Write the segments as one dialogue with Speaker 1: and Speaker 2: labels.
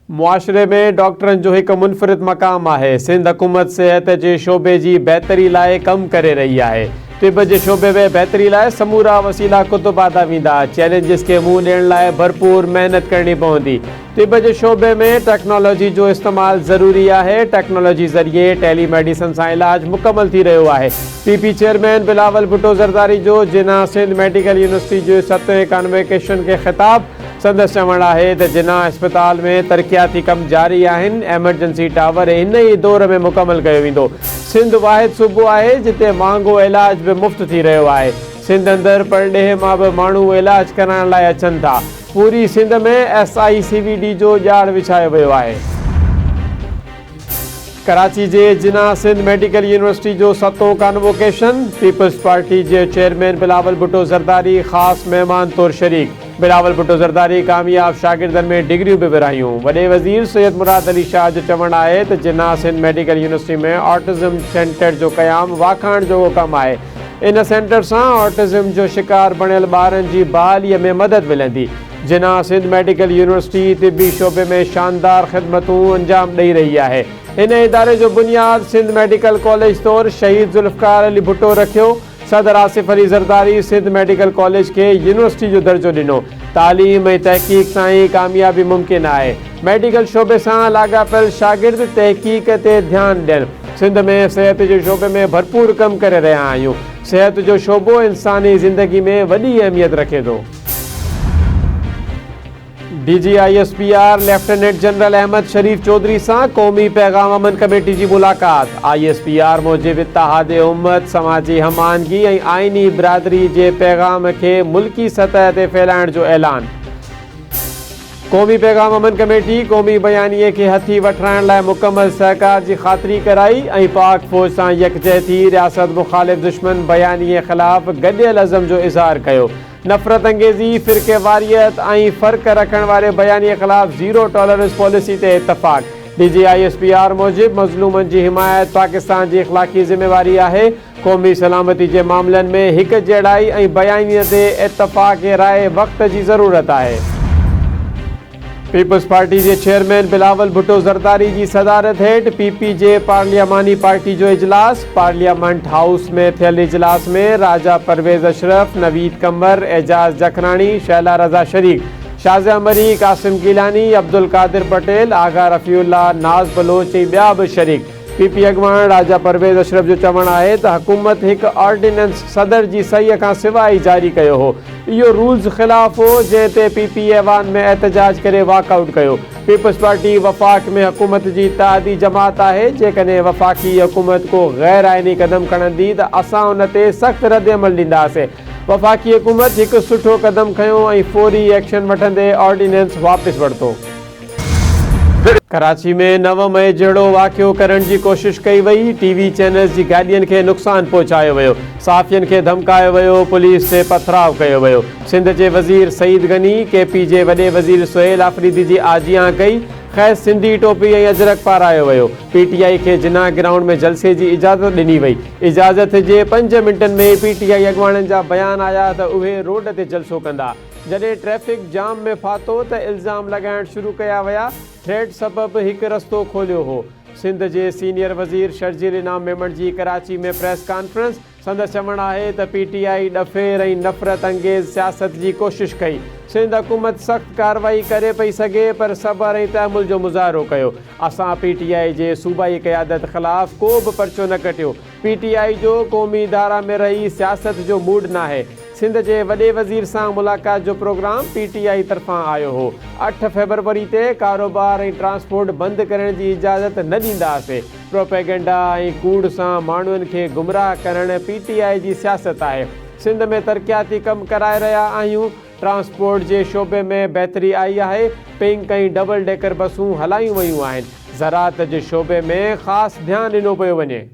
Speaker 1: मुआशरे में डॉक्टरनि जो हिकु मुनफ़रिद मक़ाम आहे। सिंध हुकूमत सिहत जे शोबे जी बहितरी लाइ कमु करे रही आहे। तिब जे शोबे में बहितरी लाइ समूरा वसीला कुतुबादा वेंदा। चैलेंजिस खे मुंहुं ॾियण लाइ भरपूर महिनत करणी पवंदी। तिब जे शोबे में टेक्नोलॉजी जो इस्तेमालु ज़रूरी आहे। टेक्नोलॉजी ज़रिए टेलीमेडिसन सां इलाज मुकमल थी रहियो आहे। पीपी चेयरमैन बिलावल भुट्टो ज़रदारी जो जिना सिंध मेडिकल यूनिवर्सिटी जो 7वें कॉन्वोकेशन खे ख़िताब संदसि चवणु आहे त जिना अस्पताल में तरक़ियाती कम जारी आहिनि। एमरजेंसी टावर हिन ई दौर में मुकमल कयो वेंदो। सिंध वाहिद सूबो आहे जिते महांगो इलाज बि मुफ़्त थी रहियो आहे। सिंध अंदरि परॾेह मां बि माण्हू इलाज कराइण लाइ अचनि था। पूरी सिंध में SICVD जो ॼाण विछायो वियो आहे। कराची जे जिना सिंध मेडिकल यूनिवर्सिटी जो 7हों कॉन्वोकेशन। पीपल्स पार्टी जे चेयरमैन बिलावल भुट्टो ज़रदारी ख़ासि महिमान तौरु शरीक। बिलावल भुट्टो ज़रदारी कामयाब शागिर्दनि में डिग्रियूं बि विरहायूं। वॾे वज़ीर सैयद मुराद अली शाह जो चवणु आहे त जिना सिंध मेडिकल यूनिवर्सिटी में ऑटिज़म सेंटर जो क़याम वाखाण जो कमु आहे। इन सेंटर सां ऑटिज़म जो शिकार बणियल ॿारनि जी बहालीअ में मदद मिलंदी। जिना सिंध मेडिकल यूनिवर्सिटी तिबी शोबे में शानदार ख़िदमतूं अंजाम ॾेई रही आहे। इन इदारे जो बुनियाद सिंध मेडिकल कॉलेज तौरु शहीद ज़ुल्फ़कार अली भुट्टो रखियो। सदर आसिफ अली ज़रदारी सिंध मेडिकल कॉलेज खे यूनिवर्सिटी जो दर्जो ॾिनो। तालीम ऐं तहक़ीक़ सां ई कामयाबी मुमकिन आहे। मेडिकल शोबे सां लाॻापियल शागिर्द तहक़ीक़ ते ध्यानु ॾियनि। सिंध में सिहत जे शोबे में भरपूर कमु करे रहिया आहियूं। सिहत जो शोबो इंसानी ज़िंदगी में वॾी अहमियत रखे थो। DGISPR लेफ्टिनेंट जनरल अहमद शरीफ चौधरी सां क़ौमी पैगाम अमन कमेटी जी मुलाक़ात। ISPR मूजिबि इत्तेहाद उम्मत समाजी हमानगी ऐं आइनी बिरादरी जे पैगाम खे मुल्की सतह ते फैलाइण जो ऐलान। क़ौमी पैगाम अमन कमेटी क़ौमी बयानिए खे हथी वठाइण लाइ मुकमल सहकार जी ख़ातिरी कराई ऐं पाक फ़ौज सां यकजहती रियासत मुख़ालिफ़ दुश्मन बयानिए ख़िलाफ़ गॾियल अज़म जो इज़हार कयो। नफ़रत अंगेज़ी फ़िरक़े वारियत ऐं फ़र्क़ रखण वारे बयानिए ख़िलाफ़ ज़ीरो टॉलरेंस पॉलिसी ते इतफ़ाक़। DGISPR मूजिबि मज़लूमनि जी हिमायत पाकिस्तान जी इख़लाक़ी ज़िम्मेवारी आहे। क़ौमी सलामती जे मामलनि में हिक जहिड़ाई ऐं बयानिए ते इतफ़ाक़ राय वक़्त जी ज़रूरत आहे। पीपल्स पार्टी जे चेयरमैन बिलावल भुट्टो ज़रदारी जी सदारत हेठि PP जे पार्लियामानी पार्टी जो इजलास। पार्लियामेंट हाउस में थियल इजलास में राजा परवेज़ अशरफ, नवीद कमर, एजाज़ जखरानी, शैला रज़ा शरीक, शाज़िया मरी, कासिम गिलानी, अब्दुल कादिर पटेल, आगा रफ़ीउल्लाह, नाज़ बलोच ऐं ॿिया बि शरीक। PP अॻवान राजा परवेज़ अशरफ जो चवणु आहे त हुकूमत हिकु ऑर्डिनेंस सदर जी सहीअ खां सवाइ जारी कयो हो। इहो रूल्स ख़िलाफ़ हो जंहिं ते PP ऐवान में एहतजाज करे वॉकआउट कयो। पीपल्स पार्टी वफ़ाक़ में हुकूमत जी इत्तेहादी जमात आहे। जेकॾहिं वफ़ाक़ी हुकूमत को गैर आइनी क़दम खणंदी त असां उन ते सख़्तु रद्दअमल ॾींदासीं। वफ़ाक़ी हुकूमत हिकु सुठो क़दम खयो ऐं फ़ौरी एक्शन वठंदे ऑर्डिनेंस वापसि वरितो। कराची में 9 मई जहिड़ो वाक़ियो करण जी कोशिश कई वई। TV चैनल्स जी गाॾियुनि खे नुक़सानु पहुचायो वियो। साफ़ियनि खे धमकायो वियो। पुलिस ते पथराव कयो वियो। सिंध जे वज़ीर सईद गनी KP जे वॾे वज़ीर सुहेल आफ़रीदी जी आजियां कई। ख़ैर सिंधी टोपी ऐं अजरक पारायो वियो। PTI खे जिना ग्राउंड में जलसे जी इजाज़त ॾिनी वई। इजाज़त जे 5 मिंटनि में PTI अॻवाननि जा बयान आया त उहे रोड ते जलसो कंदा। जॾहिं ट्रैफ़िक जाम में फाथो त इल्ज़ाम लॻाइण शुरू कया विया। थ्रेड सबबि हिकु रस्तो खोलियो हो। सिंध जे सीनियर वज़ीर शर्जील इनाम मेमण जी कराची में प्रेस कॉन्फ्रेंस। संदसि चवणु आहे त PTI ॾफेर ऐं नफ़रत अंगेज़ सियासत जी कोशिश कई। सिंध हुकूमत सख़्तु कार्रवाई करे पई सघे पर सब्र ऐं तहमुल जो मुज़ाहिरो कयो। असां PTI जे सूबाई क़यादत ख़िलाफ़ को बि पर्चो न कटियो। PTI जो क़ौमी इदारा में रही सियासत जो मूड नाहे। सिंध जे वॾे वज़ीर सां मुलाक़ात जो प्रोग्राम PTI तरफ़ां आयो हो। 8 फरवरी ते कारोबार ऐं ट्रांसपोर्ट बंदि करण जी इजाज़त न ॾींदासीं। प्रोपेगेंडा ऐं कूड़ सां माण्हुनि खे गुमराह करणु PTI जी सियासत आहे। सिंध में तरक़ियाती कमु कराए रहिया आहियूं। ट्रांसपोर्ट जे शोबे में बहितरी आई आहे। पिंक ऐं डबल डेकर बसूं हलायूं वयूं आहिनि। ज़राअत जे शोबे में ख़ासि ध्यानु ॾिनो पियो वञे।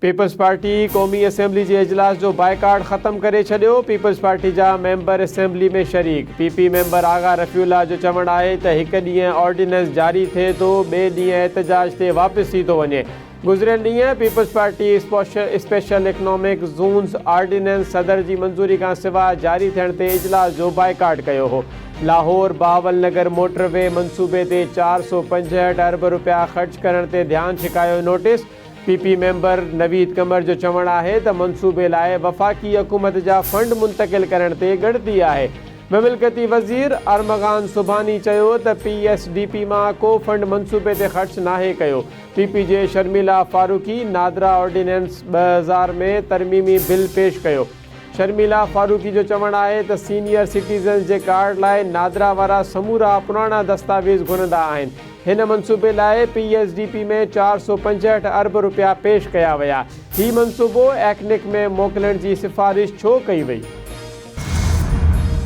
Speaker 1: पीपल्स पार्टी क़ौमी असेंबली जे इजलास जो बाइकाट ख़तमु करे छॾियो। पीपल्स पार्टी जा मेंबर असेंबली में शरीक। PP मेंबर आगा रफ़ीउल्लाह जो चवणु आहे त हिकु ॾींहुं ऑर्डिनेंस जारी थिए थो, ॿिए ॾींहुं एहतजाज ते वापसि थी थो वञे। गुज़िरियल ॾींहुं peoples party special economic zones ordinance सदर जी मंज़ूरी खां सवाइ जारी थियण ते इजलास जो बाइकाट कयो हो। लाहौर बावल नगर मोटरवे मनसूबे ते 465 अरब रुपया ख़र्च करण ते ध्यान छिकायो नोटिस। पीपी मेंबर नवीद कमर जो चवण है त मनसूबे लाइ वफ़ाक़ी हुकूमत जा फंड मुंतकिल करण ते ॻणती आहे। ममिलकती वज़ीर अरमग़ान सुभानी चयो त PSDP मां को फंड मनसूबे ते ख़र्च नाहे कयो। पीपी जे शर्मिला फारूकी नादरा ऑर्डिनेंस 2000 में तरमीमी बिल पेश कयो। शर्मिला फारूकी जो चवण है त सीनियर सिटीज़न जे कार्ड लाइ नादरा वारा समूरा पुराना दस्तावेज़ घुरंदा आहिनि। हिन मनसूबे लाइ PSDP में 465 अरब रुपया पेश कया विया। ही मनसूबो एक्निक में मोकिलण जी सिफारिश छो कई वई?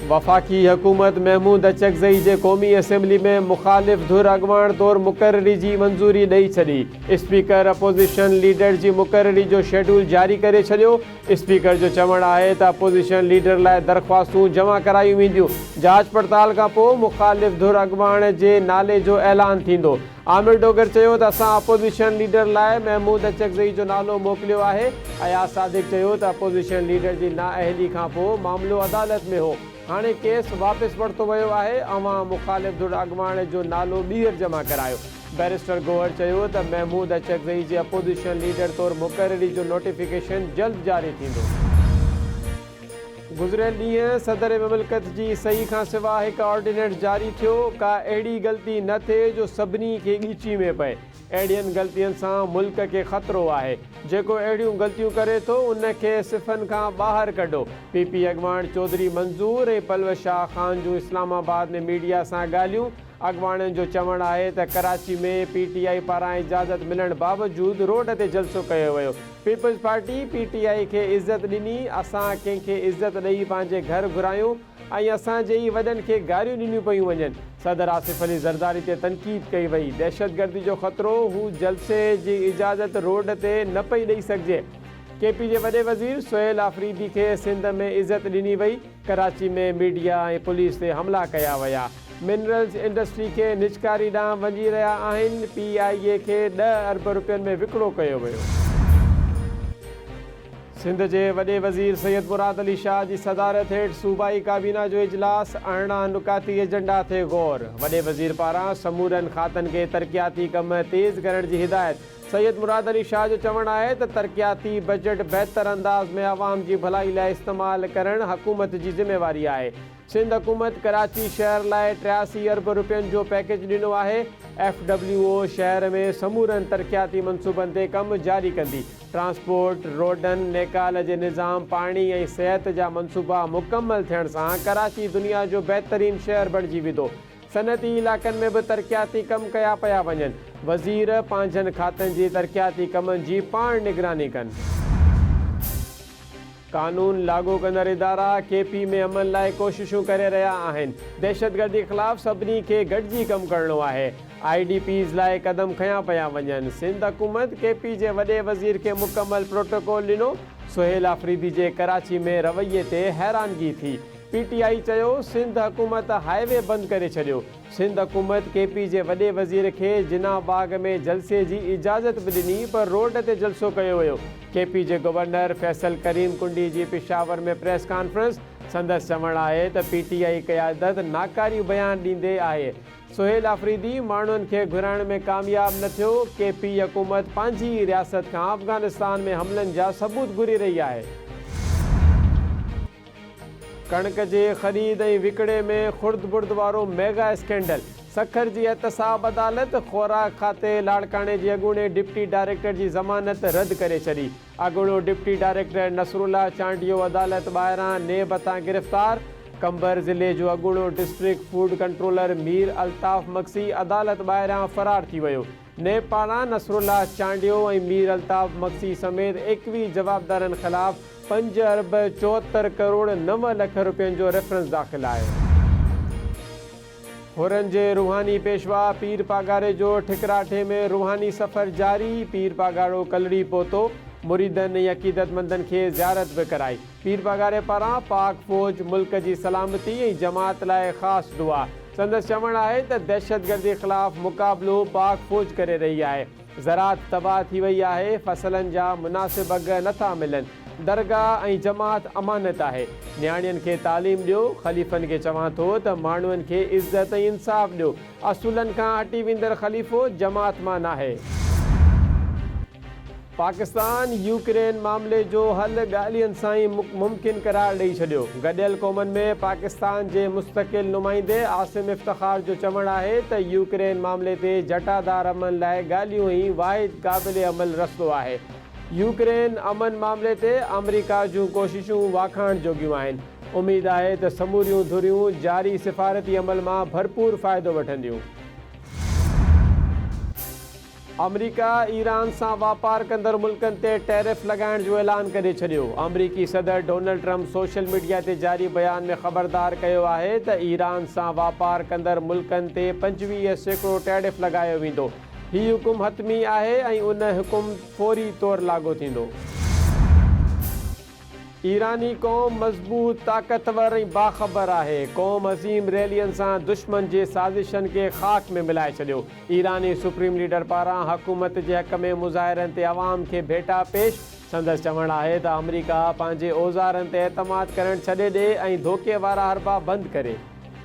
Speaker 1: वफ़ाक़ी हुकूमत महमूद अचकज़ई जे क़ौमी असम्बली में मुखालिफ़ धुर अॻवान तौरु मुक़ररी जी मंज़ूरी ॾेई छॾी। स्पीकर अपोज़िशन लीडर जी मुक़ररी जो शेड्यूल जारी करे छॾियो। स्पीकर जो चवण है त अपोज़िशन लीडर लाइ दरख़्वास्तूं जमा करायूं वेंदियूं। जांच पड़ताल खां पोइ मुखालिफ़ धुर अॻवान जे नाले जो ऐलान थींदो। आमिर डोगर चयो त असां अपोज़िशन लीडर लाइ महमूद अचकज़ई जो नालो मोकिलियो आहे। अयाज़ सादिक चयो त अपोज़िशन लीडर जी नाअहली खां पोइ मामिलो अदालत में हो। हाणे केस वापस वरितो वियो आहे। अवां मुखालिफ़ धुर अॻवान जो नालो ॿीहर जमा करायो। बैरिस्टर गोहर चयो त महमूद अचकज़ई जे अपोज़िशन लीडर तौरु मुक़ररी जो नोटिफिकेशन जल्द जारी थींदो। गुज़िरियल ॾींहं सदर ममलिकत जी सही खां सिवा हिकु ऑर्डिनेंस जारी थियो। का अहिड़ी ग़लती न थिए जो सभिनी खे ॻीची में पए। अहिड़ियुनि ग़लतियुनि सां मुल्क खे ख़तरो आहे। जेको अहिड़ियूं ग़लतियूं करे थो उनखे सिफ़नि खां ॿाहिरि कढो। PP अॻवान चौधरी मंज़ूर ऐं पलव शाह ख़ान जूं इस्लामाबाद में मीडिया सां ॻाल्हियूं। अॻवाननि जो चवण आहे त कराची में PTI पारां इजाज़त मिलण बावजूदि रोड ते जलसो कयो वियो। पीपल्स पार्टी PTI खे इज़त ॾिनी। असां कंहिंखे इज़त ॾेई पंहिंजे घर घुरायूं ऐं असांजे ई वॾनि खे गारियूं ॾिनियूं पयूं वञनि। सदर आसिफ अली ज़रदारी ते तनक़ीद कई वई। दहशतगर्दी जो ख़तरो, हू जलसे जी इजाज़त रोड ते न पई ॾेई सघिजे। KP जे वॾे वज़ीर सुहेल आफरीदी खे सिंध में इज़त ॾिनी वई। कराची में मीडिया ऐं पुलिस ते हमला कया विया। मिनरल्स इंडस्ट्री खे निजकारी ॾांहुं वञी रहिया आहिनि। PIA खे 10 अरब रुपयनि में विकिणो कयो वियो। सिंध जे वॾे वज़ीर सैयद मुराद अली शाह जी सदारत हेठि सूबाई काबीना जो इजलास। 18 नुकाती एजेंडा ते गौर। वॾे वज़ीर पारां समूरनि खातनि खे तरक़ियाती कम तेज़ करण जी हिदायत। सैयद मुराद अली शाह जो चवण आहे त तरक़ियाती बजट बहितर अंदाज़ में आवाम जी भलाई लाइ इस्तेमालु करणु हुकूमत जी ज़िम्मेवारी आहे। सिंध हुकूमत कराची शहर लाइ 83 अरब रुपयनि जो पैकेज ॾिनो आहे। FWO शहर में समूरनि तरक़ियाती मनसूबनि ते कमु जारी कंदी। ट्रांसपोर्ट, रोडनि, नेकाल जे निज़ाम, पाणी ऐं सिहत जा मनसूबा मुकमल थियण सां कराची दुनिया जो बहितरीन शहर बणिजी वेंदो। सनअती इलाक़नि में बि तरक़ियाती कम कया पिया वञनि। वज़ीर पंहिंजनि खातनि जी तरक़ियाती कमनि जी पाण निगरानी कनि। कानून लागू कंदड़ इदारा KP में अमल लाइ कोशिशूं करे रहिया आहिनि। दहशतगर्दी ख़िलाफ़ सभिनी खे गॾिजी कमु करणो आहे। IDPs लाइ क़दम खयां पिया वञनि। सिंध हुकूमत KP जे वॾे वज़ीर खे मुकमल प्रोटोकॉल ॾिनो। सुहेल आफरीदी जे कराची में रवैये ते हैरानगी थी। PTI चयो सिंध हुकूमत हाईवे बंदि करे छॾियो। सिंध हुकूमत KP जे वॾे वज़ीर खे जिना बाग में जलसे जी इजाज़त बि ॾिनी, पर रोड ते जलसो कयो वियो। KP जे गवर्नर फैसल करीम कुंडी जी पेशावर में प्रेस कॉन्फ्रेंस। संदसि चवण आहे त PTI क़यादत नाकारियूं बयान ॾींदे आहे। सुहेल आफरीदी माण्हुनि खे घुराइण में कामयाब न थियो। KP हुकूमत पंहिंजी रियासत खां अफ़गानिस्तान में हमलनि जा सबूत घुरी रही आहे। कणक जे ख़रीद ऐं विकिणे में खुर्द बुर्द वारो मेगा स्कैंडल। सखर जी एहतसाब अदालत ख़ुराक खाते लाड़काणे जे अॻूणे डिप्टी डायरेक्टर जी ज़मानत रद्द करे छॾी। अॻूणो डिप्टी डायरेक्टर नसरुल्ला चांडियो अदालत ॿाहिरां नेब हथां गिरफ़्तार। कंबर ज़िले जो अॻूणो district food controller Mir Altaf Maksi अदालत ॿाहिरां फ़रार थी वियो। नेब पारां नसरुल्ला चांडियो ऐं मीर अल्ताफ़ मक्सी समेत 21 जवाबदारनि ख़िलाफ़ 5 अरब 74 करोड़ 9 लख रुपयनि जो रेफरेंस दाख़िल आहे। हुरनि जे रूहानी पेशवा पीर पागारे जो ठिकराठे में रूहानी सफ़र जारी। पीर पागारो कलड़ी पहुतो। मुरीदनि ऐं अक़ीदतमंदनि खे ज़ियारत बि कराई। पीर पागारे पारां पाक फ़ौज मुल्क जी सलामती ऐं जमात लाइ ख़ासि दुआ। संदसि चवण आहे त दहशतगर्दी ख़िलाफ़ मुक़ाबिलो पाक फ़ौज करे रही आहे। ज़रात तबाह थी वई आहे। फ़सलनि जा मुनासिब अघ नथा मिलनि। दरगाह ऐं जमात अमानत आहे। न्याणियुनि खे तालीम ॾियो। ख़लीफ़नि खे चवां थो त माण्हुनि खे इज़त ऐं इंसाफ़ ॾियो। असूलनि खां हटी वेंदड़ ख़लीफ़ो जमात मां नाहे। पाकिस्तान यूक्रेन मामले जो हल ॻाल्हियुनि सां ई मुमकिन करार ॾेई छॾियो। गॾियल क़ौमनि में पाकिस्तान जे मुस्तक़िल नुमाइंदे आसिम इफ़्तिख़ार जो चवणु आहे त यूक्रेन मामले ते जटादार अमन लाइ ॻाल्हियूं ई वाहिद क़ाबिल अमल रस्तो आहे। यूक्रेन अमन मामले ते अमरीका जूं कोशिशूं वाखाण जोगियूं आहिनि। उमेद आहे त समूरियूं धुरियूं जारी सिफ़ारती अमल मां भरपूर फ़ाइदो वठंदियूं। अमरीका ईरान सां वापार कंदड़ मुल्कनि ते टैरिफ लॻाइण जो ऐलान करे छॾियो। अमरीकी सदर डोनाल्ड ट्रम्प सोशल मीडिया ते जारी बयान में ख़बरदार कयो आहे त ईरान सां वापार कंदड़ मुल्कनि ते 25% टैरिफ लॻायो वेंदो। हीउ हुकुम हतमी आहे ऐं उन हुकुम फौरी तौरु लागू थींदो। ईरानी क़ौम मज़बूत, ताक़तवर ऐं बाख़बर आहे। क़ौम अज़ीम रैलियुनि सां दुश्मन जे साज़िशनि खे ख़ाक में मिलाए छॾियो। ईरानी सुप्रीम लीडर पारां हुकूमत जे हक़ में मुज़ाहिरनि ते अवाम खे भेटा पेश। संदसि चवणु आहे त अमरीका पंहिंजे औज़ारनि ते एतमाद करणु छॾे ॾिए ऐं धोखे वारा हरबा बंदि करे।